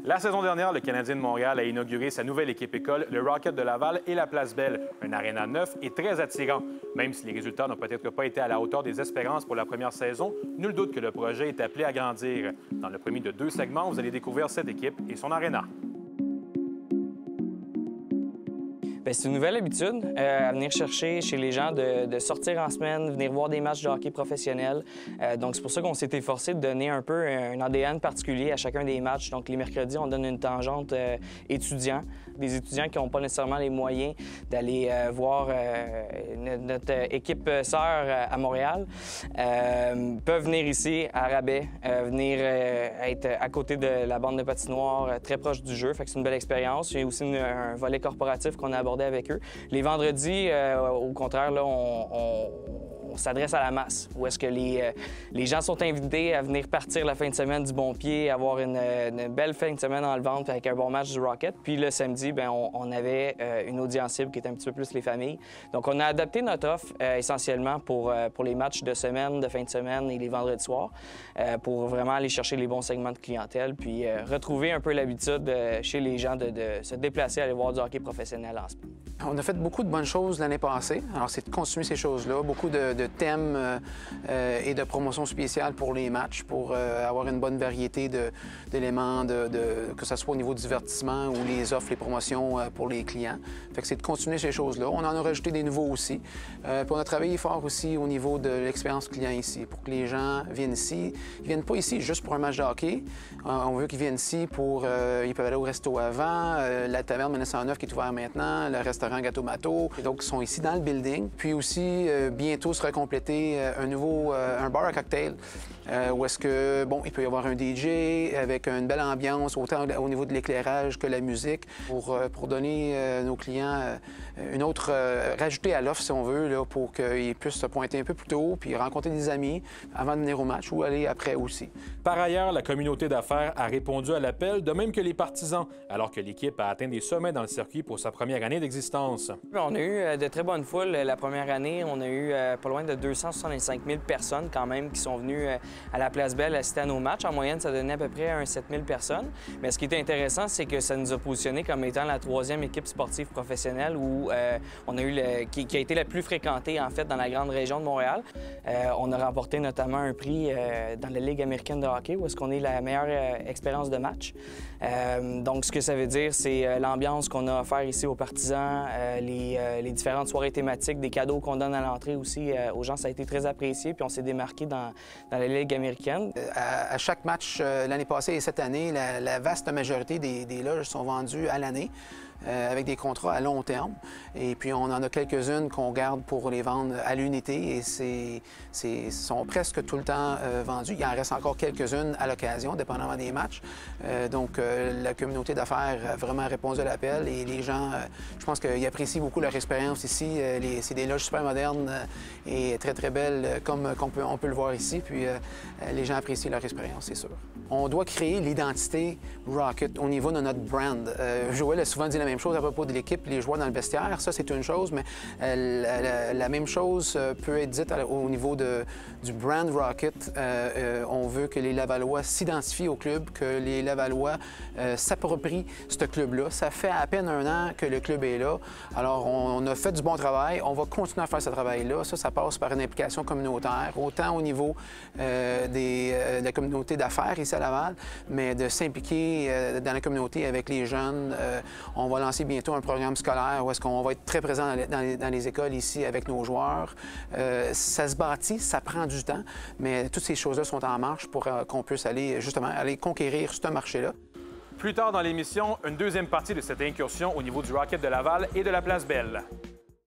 La saison dernière, le Canadien de Montréal a inauguré sa nouvelle équipe école, le Rocket de Laval et la Place Belle, un aréna neuf et très attirant. Même si les résultats n'ont peut-être pas été à la hauteur des espérances pour la première saison, nul doute que le projet est appelé à grandir. Dans le premier de 2 segments, vous allez découvrir cette équipe et son aréna. C'est une nouvelle habitude à venir chercher chez les gens de sortir en semaine, venir voir des matchs de hockey professionnels. Donc, c'est pour ça qu'on s'est efforcé de donner un peu un ADN particulier à chacun des matchs. Donc, les mercredis, on donne une tangente étudiants. Des étudiants qui n'ont pas nécessairement les moyens d'aller voir notre équipe sœur à Montréal peuvent venir ici à rabais, venir être à côté de la bande de patinoire, très proche du jeu. Fait que c'est une belle expérience. Il y a aussi un volet corporatif qu'on a abordé avec eux. Les vendredis, au contraire, là, on s'adresse à la masse, où est-ce que les gens sont invités à venir partir la fin de semaine du bon pied, avoir une belle fin de semaine dans le ventre avec un bon match du Rocket. Puis le samedi, bien, on avait une audience cible qui était un petit peu plus les familles. Donc, on a adapté notre offre essentiellement pour les matchs de semaine, de fin de semaine et les vendredis soirs, pour vraiment aller chercher les bons segments de clientèle, puis retrouver un peu l'habitude chez les gens de se déplacer, aller voir du hockey professionnel en semaine. On a fait beaucoup de bonnes choses l'année passée. Alors, c'est de continuer ces choses-là. Beaucoup de thèmes et de promotions spéciales pour les matchs, pour avoir une bonne variété d'éléments, que ce soit au niveau du divertissement ou les offres, les promotions pour les clients. Fait que c'est de continuer ces choses-là. On en a rajouté des nouveaux aussi. Puis on a travaillé fort aussi au niveau de l'expérience client ici, pour que les gens viennent ici. Ils viennent pas ici juste pour un match de hockey. On veut qu'ils viennent ici pour... ils peuvent aller au resto avant, la taverne 1909 qui est ouverte maintenant, le restaurant Gâteau Mato. Et donc, ils sont ici dans le building. Puis aussi, bientôt sera complété un bar à cocktail où est-ce que, bon, il peut y avoir un DJ avec une belle ambiance, autant au niveau de l'éclairage que la musique, pour donner nos clients une autre... rajouter à l'offre, si on veut, là, pour qu'ils puissent se pointer un peu plus tôt, puis rencontrer des amis avant de venir au match ou aller après aussi. Par ailleurs, la communauté d'affaires a répondu à l'appel, de même que les partisans, alors que l'équipe a atteint des sommets dans le circuit pour sa première année d'existence. On a eu de très bonnes foules la première année. On a eu pas loin de 265 000 personnes quand même qui sont venues à la Place Belle assister à nos matchs. En moyenne, ça donnait à peu près 7 000 personnes. Mais ce qui était intéressant, c'est que ça nous a positionnés comme étant la 3e équipe sportive professionnelle où on a eu qui a été la plus fréquentée, en fait, dans la grande région de Montréal. On a remporté notamment un prix dans la Ligue américaine de hockey où est-ce qu'on est la meilleure expérience de match. Donc, ce que ça veut dire, c'est l'ambiance qu'on a offert ici aux partisans, les différentes soirées thématiques, des cadeaux qu'on donne à l'entrée aussi aux gens. Ça a été très apprécié, puis on s'est démarqué dans la Ligue américaine. À chaque match l'année passée et cette année, la vaste majorité des loges sont vendues à l'année. Avec des contrats à long terme. Et puis, on en a quelques-unes qu'on garde pour les vendre à l'unité et sont presque tout le temps vendues. Il en reste encore quelques-unes à l'occasion, dépendamment des matchs. Donc, la communauté d'affaires a vraiment répondu à l'appel et les gens, je pense qu'ils apprécient beaucoup leur expérience ici. C'est des loges super modernes et très, très belles, comme on peut le voir ici. Puis, les gens apprécient leur expérience, c'est sûr. On doit créer l'identité Rocket au niveau de notre brand. Joël a souvent dit la même chose à propos de l'équipe, les joueurs dans le vestiaire. Ça, c'est une chose, mais la même chose peut être dite au niveau du brand Rocket. On veut que les Lavallois s'identifient au club, que les Lavallois s'approprient ce club-là. Ça fait à peine 1 an que le club est là. Alors, on a fait du bon travail. On va continuer à faire ce travail-là. Ça passe par une implication communautaire, autant au niveau de la communauté d'affaires ici à Laval, mais de s'impliquer dans la communauté avec les jeunes. On va lancer bientôt un programme scolaire où est-ce qu'on va être très présent dans les écoles ici avec nos joueurs. Ça se bâtit, ça prend du temps, mais toutes ces choses-là sont en marche pour qu'on puisse aller conquérir ce marché-là. Plus tard dans l'émission, une deuxième partie de cette incursion au niveau du Rocket de Laval et de la Place Belle.